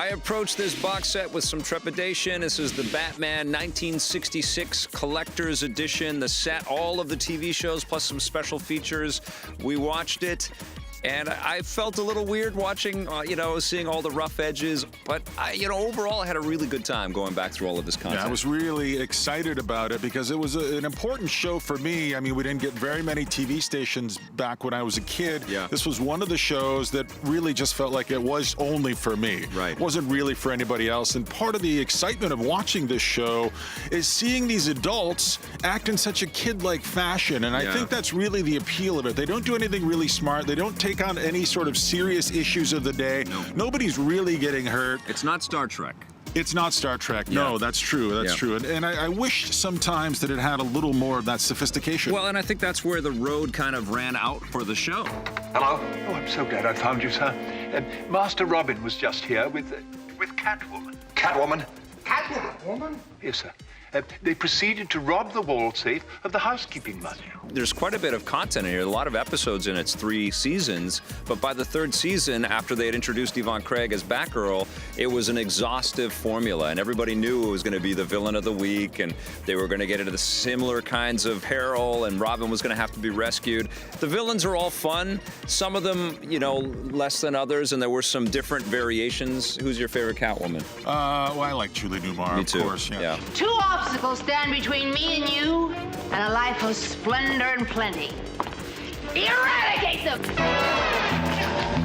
I approached this box set with some trepidation. This is the Batman 1966 Collector's Edition, the set, all of the TV shows, plus some special features. We watched it, and I felt a little weird watching, seeing all the rough edges. But, overall, I had a really good time going back through all of this content. Yeah, I was really excited about it because it was an important show for me. I mean, we didn't get very many TV stations back when I was a kid. Yeah. This was one of the shows that really just felt like it was only for me. Right. It wasn't really for anybody else. And part of the excitement of watching this show is seeing these adults act in such a kid-like fashion. And I think that's really the appeal of it. They don't do anything really smart. They don't take on any sort of serious issues of the day. No. Nobody's really getting hurt. It's not Star Trek. It's not Star Trek. No, that's true. That's true. And I wish sometimes that it had a little more of that sophistication. Well, and I think that's where the road kind of ran out for the show. Hello? Oh, I'm so glad I found you, sir. Master Robin was just here with Catwoman. Catwoman? Catwoman? Yes, sir. They proceeded to rob the wall safe of the housekeeping money. There's quite a bit of content in here, a lot of episodes in its 3 seasons, but by the 3rd season, after they had introduced Yvonne Craig as Batgirl, it was an exhaustive formula, and everybody knew it was going to be the villain of the week, and they were going to get into the similar kinds of peril, and Robin was going to have to be rescued. The villains are all fun, some of them, less than others, and there were some different variations. Who's your favorite Catwoman? Well, I like Julie Newmar, Me too. of course. Two obstacles stand between me and you and a life of splendor and plenty. Eradicate them!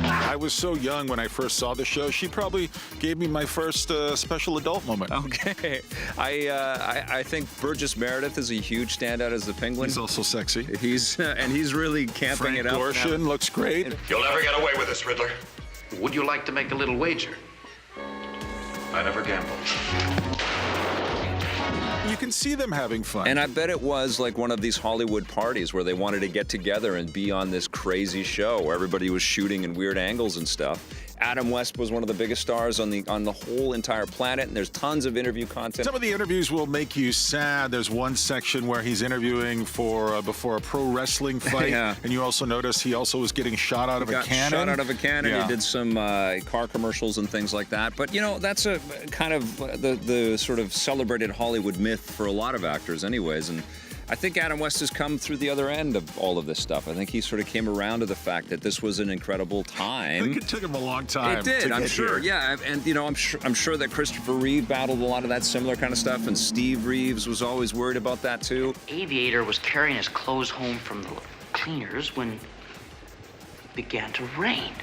I was so young when I first saw the show. She probably gave me my first special adult moment. Okay. I think Burgess Meredith is a huge standout as the Penguin. He's also sexy. He's really camping Frank it up. Gorshin looks great. You'll never get away with this, Riddler. Would you like to make a little wager? I never gamble. You can see them having fun. And I bet it was like one of these Hollywood parties where they wanted to get together and be on this crazy show where everybody was shooting in weird angles and stuff. Adam West was one of the biggest stars on the whole entire planet, and there's tons of interview content. Some of the interviews will make you sad. There's one section where he's interviewing before a pro wrestling fight, and you also notice he also was getting shot out of a cannon. Shot out of a cannon. Yeah. He did some car commercials and things like that. But that's a kind of the sort of celebrated Hollywood myth for a lot of actors, anyways. And I think Adam West has come through the other end of all of this stuff. I think he sort of came around to the fact that this was an incredible time. I think it took him a long time. It did, I'm sure. Here. Yeah, and I'm sure that Christopher Reeve battled a lot of that similar kind of stuff, and Steve Reeves was always worried about that too. Aviator was carrying his clothes home from the cleaners when it began to rain.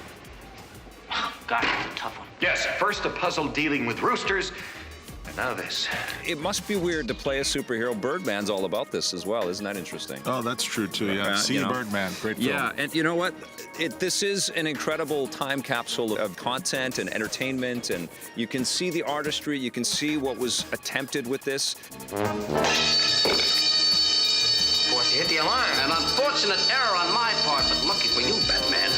God, it's a tough one. Yes, first a puzzle dealing with roosters, and now this. It must be weird to play a superhero. Birdman's all about this as well. Isn't that interesting? Oh, that's true too. Yeah, see Birdman, great film. Yeah, and you know what? This is an incredible time capsule of content and entertainment, and you can see the artistry. You can see what was attempted with this. Boss, you hit the alarm. An unfortunate error on my part, but lucky for you, Batman.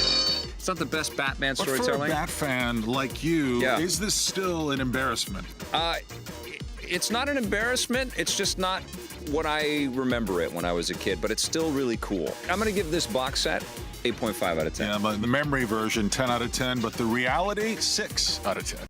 It's not the best Batman But storytelling. for a Bat fan like you, is this still an embarrassment? It's not an embarrassment. It's just not what I remember it when I was a kid, but it's still really cool. I'm going to give this box set 8.5 out of 10. Yeah, but the memory version, 10 out of 10, but the reality, 6 out of 10.